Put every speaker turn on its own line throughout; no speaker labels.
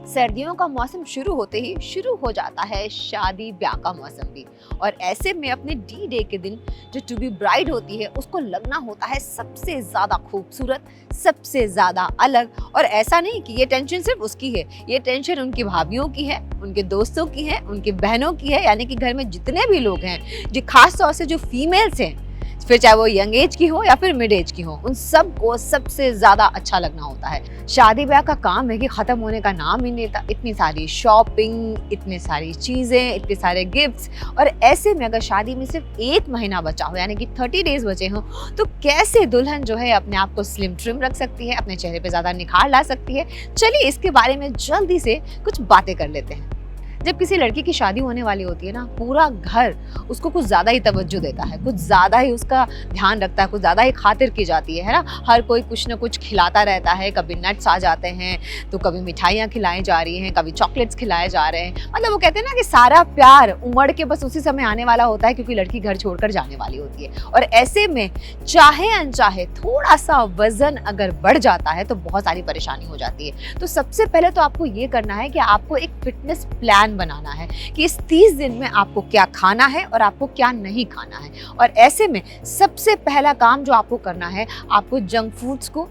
सर्दियों का मौसम शुरू होते ही शुरू हो जाता है शादी ब्याह का मौसम भी। और ऐसे में अपने डी डे के दिन जो टू बी ब्राइड होती है उसको लगना होता है सबसे ज्यादा खूबसूरत, सबसे ज्यादा अलग। और ऐसा नहीं कि ये टेंशन सिर्फ उसकी है, ये टेंशन उनकी भाभीियों की है, उनके दोस्तों की है, उनकी बहनों की है, यानी कि घर में जितने भी लोग हैं, जो खास तौर से जो फीमेल्स हैं, फिर चाहे वो यंग एज की हो या फिर मिड एज की हो, उन सबको सबसे ज्यादा अच्छा लगना होता है। शादी ब्याह का काम है कि खत्म होने का नाम ही नहीं लेता। इतनी सारी शॉपिंग, इतनी सारी चीजें, इतने सारे गिफ्ट्स, और ऐसे में अगर शादी में सिर्फ 1 महीना बचा हो, यानी कि 30 डेज बचे हो, तो कैसे दुल्हन जो है अपने आप को स्लिम ट्रिम रख सकती है, अपने चेहरे पे ज्यादा निखार ला सकती है। चलिए इसके बारे में जल्दी से कुछ बातें कर लेते हैं। जब किसी लड़की की शादी होने वाली होती है ना, पूरा घर उसको कुछ ज्यादा ही तवज्जो देता है, कुछ ज्यादा ही उसका ध्यान रखता है, कुछ ज्यादा ही खातिर की जाती है ना। हर कोई कुछ ना कुछ खिलाता रहता है, कभी नट्स आ जाते हैं, तो कभी मिठाइयाँ खिलाई जा रही हैं, कभी चॉकलेट्स खिलाए जा रहे हैं। मतलब वो कहते हैं ना कि सारा प्यार उमड़ के बस उसी समय आने वाला होता है, क्योंकि लड़की घर छोड़कर जाने वाली होती है। और ऐसे में चाहे अनचाहे थोड़ा सा वजन अगर बढ़ जाता है तो बहुत सारी परेशानी हो जाती है। तो सबसे पहले तो आपको ये करना है कि आपको एक फिटनेस प्लान बनाना है कि इस 30 दिन में आपको क्या खाना है और आपको क्या नहीं खाना है। और ऐसे में सबसे पहला काम जो आपको करना है, आपको जंक फूड्स को,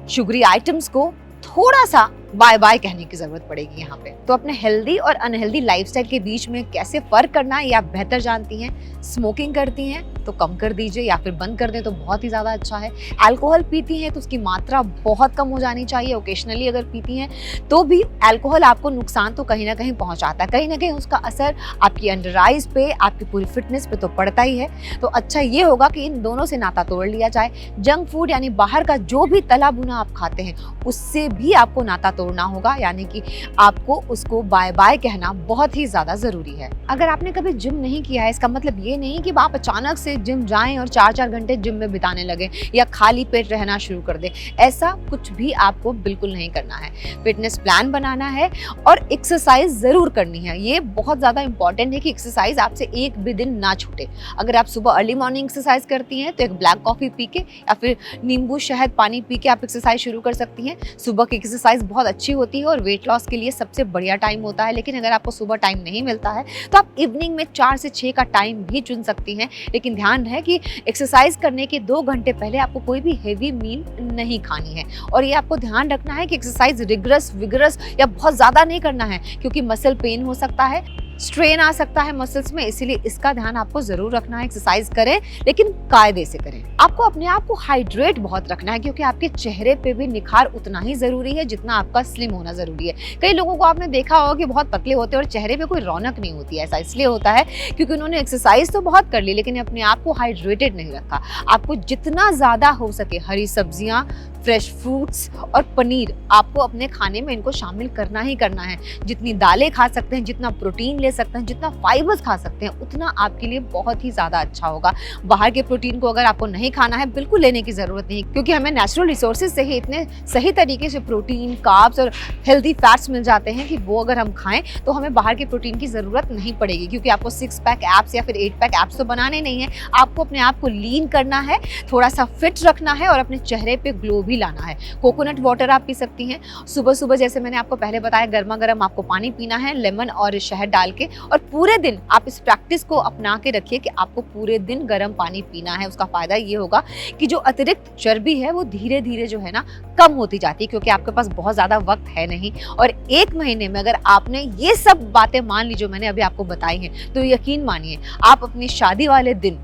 शुगरी आइटम्स को थोड़ा सा बाय बाय कहने की जरूरत पड़ेगी यहाँ पे। तो अपने हेल्दी और अनहेल्दी लाइफस्टाइल के बीच में कैसे फर्क करना है ये आप बेहतर जानती हैं। स्मोकिंग करती हैं तो कम कर दीजिए, या फिर बंद कर दें तो बहुत ही ज़्यादा अच्छा है। अल्कोहल पीती हैं तो उसकी मात्रा बहुत कम हो जानी चाहिए। ओकेशनली अगर पीती हैं तो भी अल्कोहल आपको नुकसान तो कहीं ना कहीं पहुँचाता है, कहीं ना कहीं उसका असर आपकी अंडर आइज पे, आपकी पूरी फिटनेस पे तो पड़ता ही है। तो अच्छा ये होगा कि इन दोनों से नाता तोड़ लिया जाए। जंक फूड यानी बाहर का जो भी तला भुना आप खाते हैं उससे भी आपको नाता तोड़ना होगा, यानी कि आपको उसको बाय बाय कहना बहुत ही ज्यादा जरूरी है। अगर आपने कभी जिम नहीं किया है, इसका मतलब ये नहीं कि आप अचानक से जिम जाएं और 4-4 घंटे जिम में बिताने लगे या खाली पेट रहना शुरू कर दें। ऐसा कुछ भी आपको बिल्कुल नहीं करना है। फिटनेस प्लान बनाना है और एक्सरसाइज जरूर करनी है। ये बहुत ज्यादा इंपॉर्टेंट है कि एक्सरसाइज आपसे एक भी दिन ना छूटे। अगर आप सुबह अर्ली मॉर्निंग एक्सरसाइज करती हैं तो एक ब्लैक कॉफी पी के या फिर नींबू शहद पानी पी के आप एक्सरसाइज शुरू कर सकती हैं। सुबह की एक्सरसाइज बहुत अच्छी होती है और वेट लॉस के लिए सबसे बढ़िया टाइम होता है। लेकिन अगर आपको सुबह टाइम नहीं मिलता है तो आप इवनिंग में 4 से 6 का टाइम भी चुन सकती हैं। लेकिन ध्यान है कि एक्सरसाइज करने के 2 घंटे पहले आपको कोई भी हेवी मील नहीं खानी है। और ये आपको ध्यान रखना है कि एक्सरसाइज रिगरस विगरस या बहुत ज्यादा नहीं करना है, क्योंकि मसल पेन हो सकता है, स्ट्रेन आ सकता है मसल्स में, इसीलिए इसका ध्यान आपको जरूर रखना है। एक्सरसाइज करें लेकिन कायदे से करें। आपको अपने आप को हाइड्रेट बहुत रखना है, क्योंकि आपके चेहरे पे भी निखार उतना ही जरूरी है जितना आपका स्लिम होना जरूरी है। कई लोगों को आपने देखा होगा कि बहुत पतले होते हैं और चेहरे पे कोई रौनक नहीं होती है। ऐसा इसलिए होता है क्योंकि उन्होंने एक्सरसाइज तो बहुत कर ली लेकिन अपने आप को हाइड्रेटेड नहीं रखा। आपको जितना ज्यादा हो सके हरी सब्जियां, फ्रेश फ्रूट्स और पनीर आपको अपने खाने में इनको शामिल करना ही करना है। जितनी दालें खा सकते हैं, जितना प्रोटीन ले सकते हैं, जितना फाइबर्स खा सकते हैं, उतना आपके लिए बहुत ही ज़्यादा अच्छा होगा। बाहर के प्रोटीन को अगर आपको नहीं खाना है, बिल्कुल लेने की ज़रूरत नहीं, क्योंकि हमें नेचुरल रिसोर्सेज से ही इतने सही तरीके से प्रोटीन, कार्ब्स और हेल्दी फैट्स मिल जाते हैं कि वो अगर हम खाएं तो हमें बाहर के प्रोटीन की ज़रूरत नहीं पड़ेगी। क्योंकि आपको 6 पैक एब्स या फिर 8 पैक एब्स तो बनाने नहीं है, आपको अपने आप को लीन करना है, थोड़ा सा फिट रखना है और अपने चेहरे पर ग्लो भी लाना है। कोकोनट वाटर आप पी सकती हैं सुबह सुबह, जैसे मैंने आपको पहले बताया, गर्मा गर्म आपको पानी पीना है लेमन और शहद डाल के। और पूरे दिन आप इस प्रैक्टिस को अपना के रखिए कि आपको पूरे दिन गर्म पानी पीना है। उसका फायदा ये होगा कि जो अतिरिक्त चर्बी है वो धीरे धीरे जो है ना कम होती जाती है, क्योंकि आपके पास बहुत ज्यादा वक्त है नहीं। और 1 महीने में अगर आपने ये सब बातें मान ली जो मैंने अभी आपको बताई हैं, तो यकीन मानिए आप अपनी शादी वाले दिन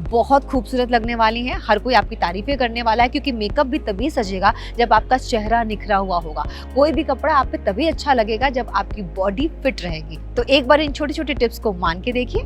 बहुत खूबसूरत लगने वाली हैं। हर कोई आपकी तारीफें करने वाला है, क्योंकि मेकअप भी तभी सजेगा जब आपका चेहरा निखरा हुआ होगा। कोई भी कपड़ा आप पे तभी अच्छा लगेगा जब आपकी बॉडी फिट रहेगी। तो एक बार इन छोटे छोटे टिप्स को मान के देखिए।